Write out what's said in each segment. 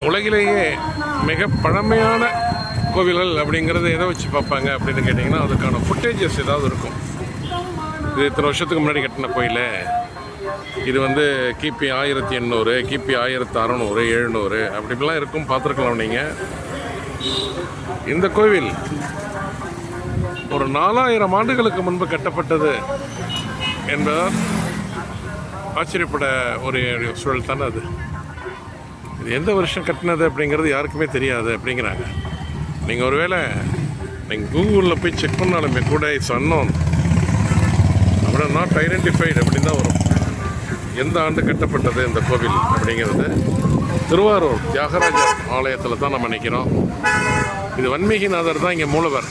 உலகிலேயே மிக பழமையான கோவில்கள் அப்படிங்கிறது எதை வச்சு பார்ப்பாங்க அப்படின்னு கேட்டிங்கன்னா அதுக்கான ஃபுட்டேஜஸ் ஏதாவது இருக்கும். இது இத்தனை வருஷத்துக்கு முன்னாடி கட்டின கோயில், இது வந்து கிபி 1800, கிபி 1600, 700 அப்படிலாம் இருக்கும், பார்த்துருக்கலாம் நீங்கள். இந்த கோவில் ஒரு 4000 ஆண்டுகளுக்கு முன்பு கட்டப்பட்டது என்பதால் ஆச்சரியப்பட ஒரு சூழல் தானே அது. இது எந்த வருஷம் கட்டினது அப்படிங்கிறது யாருக்குமே தெரியாது அப்படிங்கிறாங்க. நீங்கள் ஒருவேளை நீங்கள் கூகுளில் போய் செக் பண்ணாலுமே கூட இட்ஸ் அன்னோன், அப்புறம் நாட் ஐடென்டிஃபைடு அப்படின்னு தான் வரும். எந்த ஆண்டு கட்டப்பட்டது இந்த கோவில் அப்படிங்கிறது திருவாரூர் தியாகராஜர் ஆலயத்தில் தான் நம்ம நிற்கிறோம். இது வன்மீகிநாதர் தான் இங்கே மூலவர்.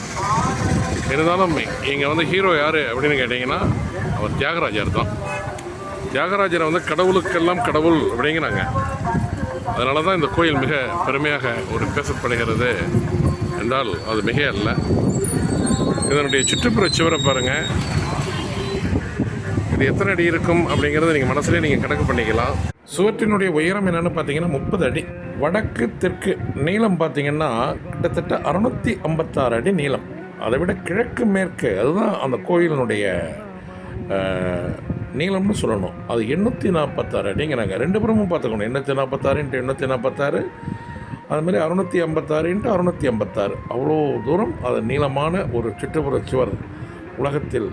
இருந்தாலும் இங்கே வந்து ஹீரோ யார் அப்படின்னு கேட்டிங்கன்னா அவர் தியாகராஜர் தான். தியாகராஜரை வந்து கடவுளுக்கெல்லாம் கடவுள் அப்படிங்கிறாங்க. அதனால தான் இந்த கோயில் மிக பெருமையாக ஒரு பேசப்படுகிறது என்றால் அது மிக அல்ல. இதனுடைய சுற்றுப்புற சுவரை பாருங்கள், இது எத்தனை அடி இருக்கும் அப்படிங்கிறத நீங்கள் மனசுலேயே நீங்கள் கணக்கு பண்ணிக்கலாம். சுவற்றினுடைய உயரம் என்னென்னு பார்த்தீங்கன்னா 30 அடி. வடக்கு தெற்கு நீளம் பார்த்தீங்கன்னா கிட்டத்தட்ட 656 அடி நீளம். அதை விட கிழக்கு மேற்கு அதுதான் அந்த கோயிலினுடைய நீளம்னு சொல்லணும். அது 846 அடிங்கிறாங்க. ரெண்டு புறமும் பார்த்துக்கணும். 846 × 846, அதுமாதிரி 656 × 656. அவ்வளோ தூரம் அது நீளமான ஒரு சுற்றுப்புற சுவர் உலகத்தில்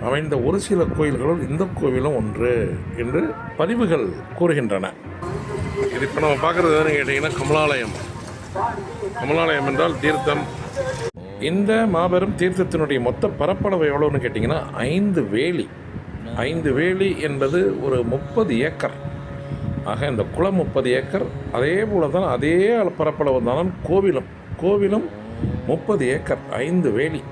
அமைந்த ஒரு சில கோயில்களும் இந்த கோவிலும் ஒன்று என்று பதிவுகள் கூறுகின்றன. இது இப்போ நம்ம பார்க்குறது எதுன்னு கேட்டிங்கன்னா கமலாலயம். கமலாலயம் என்றால் தீர்த்தம். இந்த மாபெரும் தீர்த்தத்தினுடைய மொத்த பரப்பளவு எவ்வளோன்னு கேட்டிங்கன்னா 5 வேலி. 5 வேலி என்பது ஒரு 30 ஏக்கர். ஆக இந்த குளம் 30 ஏக்கர். அதே போல தான் அதே பரப்பளவு தான் கோவிலும் 30 ஏக்கர், 5 வேலி.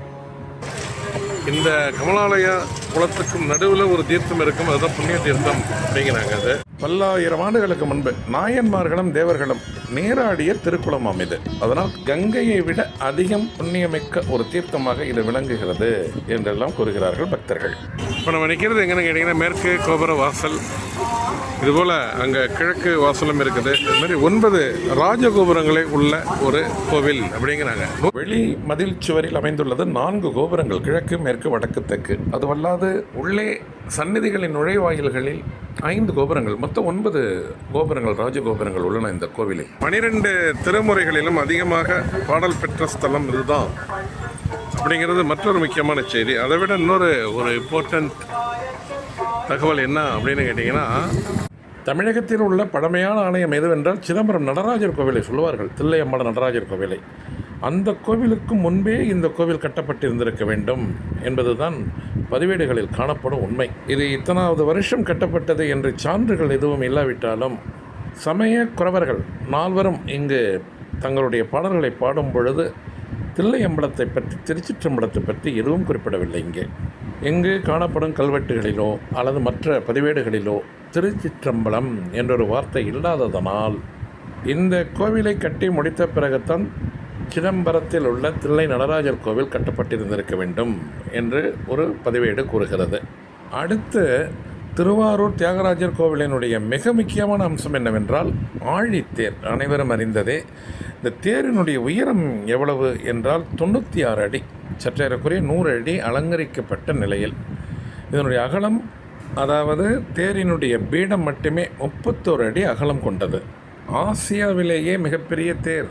இந்த கமலாலய குளத்துக்கும் நடுவில் ஒரு தீர்த்தம் இருக்கும், அதுதான் புண்ணிய தீர்த்தம் அப்படிங்கிறாங்க. அது பல்லாயிரம் ஆண்டுகளுக்கு முன்பு நாயன்மார்களும் தேவர்களும் நீராடிய திருக்குளமாம் இது. அதனால் கங்கையை விட அதிகம் புண்ணியமிக்க ஒரு தீர்த்தமாக இது விளங்குகிறது என்றெல்லாம் கூறுகிறார்கள் பக்தர்கள். இப்போ நம்ம நிற்கிறது எங்கன்னு கேட்டிங்கன்னா மேற்கு கோபுர வாசல், இதுபோல் அங்கே கிழக்கு வாசலும் இருக்குது. இது மாதிரி 9 ராஜகோபுரங்களே உள்ள ஒரு கோவில் அப்படிங்கிறாங்க. வெளி மதில் சுவரில் அமைந்துள்ளது 4 கோபுரங்கள், கிழக்கு மேற்கு வடக்கு தெற்கு. அதுவல்லாது உள்ளே சந்நிதிகளின் நுழைவாயில்களில் 5 கோபுரங்கள், மொத்தம் 9 கோபுரங்கள், ராஜகோபுரங்கள் உள்ளன இந்த கோவிலில். 12 திருமுறைகளிலும் அதிகமாக பாடல் பெற்ற ஸ்தலம் இதுதான் அப்படிங்கிறது மற்றொரு முக்கியமான செய்தி. அதை விட இன்னொரு இம்பார்ட்டன்ட் தகவல் என்ன அப்படின்னு கேட்டிங்கன்னா, தமிழகத்தில் உள்ள பழமையான ஆலயம் எதுவென்றால் சிதம்பரம் நடராஜர் கோவிலை சொல்லுவார்கள், தில்லையம்பல நடராஜர் கோவிலை. அந்த கோவிலுக்கு முன்பே இந்த கோவில் கட்டப்பட்டிருந்திருக்க வேண்டும் என்பதுதான் பதிவேடுகளில் காணப்படும் உண்மை. இது இத்தனாவது வருஷம் கட்டப்பட்டது என்று சான்றுகள் எதுவும் இல்லாவிட்டாலும் சமய குறவர்கள் 4 இங்கு தங்களுடைய பாடல்களை பாடும் பொழுது தில்லையம்பலத்தை பற்றி, திருச்சிற்றம்பலத்தை பற்றி எதுவும் குறிப்பிடவில்லை. இங்கு காணப்படும் கல்வெட்டுகளிலோ அல்லது மற்ற பதிவேடுகளிலோ திருச்சிற்றம்பலம் என்றொரு வார்த்தை இல்லாததனால் இந்த கோவிலை கட்டி முடித்த பிறகுத்தான் சிதம்பரத்தில் உள்ள தில்லை நடராஜர் கோவில் கட்டப்பட்டிருந்திருக்க வேண்டும் என்று ஒரு பதிவேடு கூறுகிறது. அடுத்து திருவாரூர் தியாகராஜர் கோவிலினுடைய மிக முக்கியமான அம்சம் என்னவென்றால் ஆழித்தேர். அனைவரும் அறிந்ததே. இந்த தேரினுடைய உயரம் எவ்வளவு என்றால் 96 அடி, சற்றேறக்குறைய 100 அடி அலங்கரிக்கப்பட்ட நிலையில். இதனுடைய அகலம், அதாவது தேரினுடைய பீடம் மட்டுமே 31 அடி அகலம் கொண்டது. ஆசியாவிலேயே மிகப்பெரிய தேர்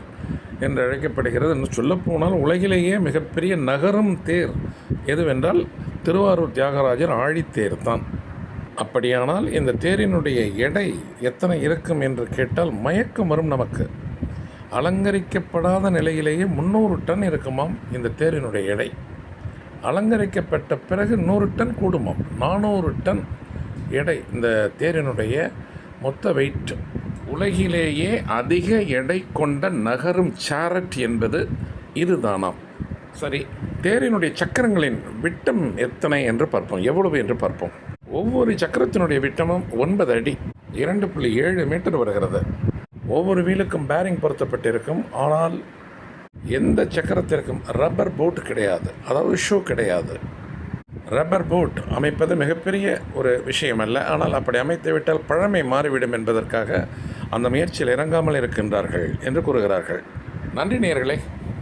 என்று அழைக்கப்படுகிறது. இன்னும் சொல்லப்போனால் உலகிலேயே மிகப்பெரிய நகரும் தேர் எதுவென்றால் திருவாரூர் தியாகராஜர் ஆழித்தேர் தான். அப்படியானால் இந்த தேரினுடைய எடை எத்தனை இருக்கும் என்று கேட்டால் மயக்கம் வரும் நமக்கு. அலங்கரிக்கப்படாத நிலையிலேயே 300 டன் இருக்குமாம் இந்த தேரினுடைய எடை. அலங்கரிக்கப்பட்ட பிறகு 100 டன் கூடுமாம், 400 டன் எடை இந்த தேரினுடைய மொத்த வெயிட். உலகிலேயே அதிக எடை கொண்ட நகரும் சேரட் என்பது இதுதானாம். சரி, தேரினுடைய சக்கரங்களின் விட்டம் எத்தனை என்று பார்ப்போம், எவ்வளவு என்று பார்ப்போம். ஒவ்வொரு சக்கரத்தினுடைய விட்டமும் 9 அடி, 2.7 மீட்டர் வருகிறது. ஒவ்வொரு வீலுக்கும் பேரிங் பொருத்தப்பட்டிருக்கும். ஆனால் எந்த சக்கரத்திற்கும் ரப்பர் போட் கிடையாது, அதாவது ஷூ கிடையாது. ரப்பர் போட் அமைப்பது மிகப்பெரிய ஒரு விஷயம் அல்ல. ஆனால் அப்படி அமைத்து விட்டால் பழமை மாறிவிடும் என்பதற்காக அந்த முயற்சியில் இறங்காமல் இருக்கின்றார்கள் என்று கூறுகிறார்கள். நன்றி நேயர்களே.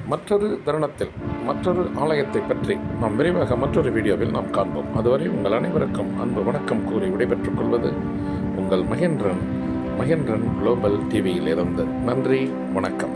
மற்றொரு தருணத்தில் மற்றொரு ஆலயத்தை பற்றி நாம் விரைவாக மற்றொரு வீடியோவில் நாம் காண்போம். அதுவரை உங்கள் அனைவருக்கும் அன்பு வணக்கம் கூறி விடைபெற்றுக் கொள்வது உங்கள் மகேந்திரன் குளோபல் டிவியிலிருந்து. நன்றி, வணக்கம்.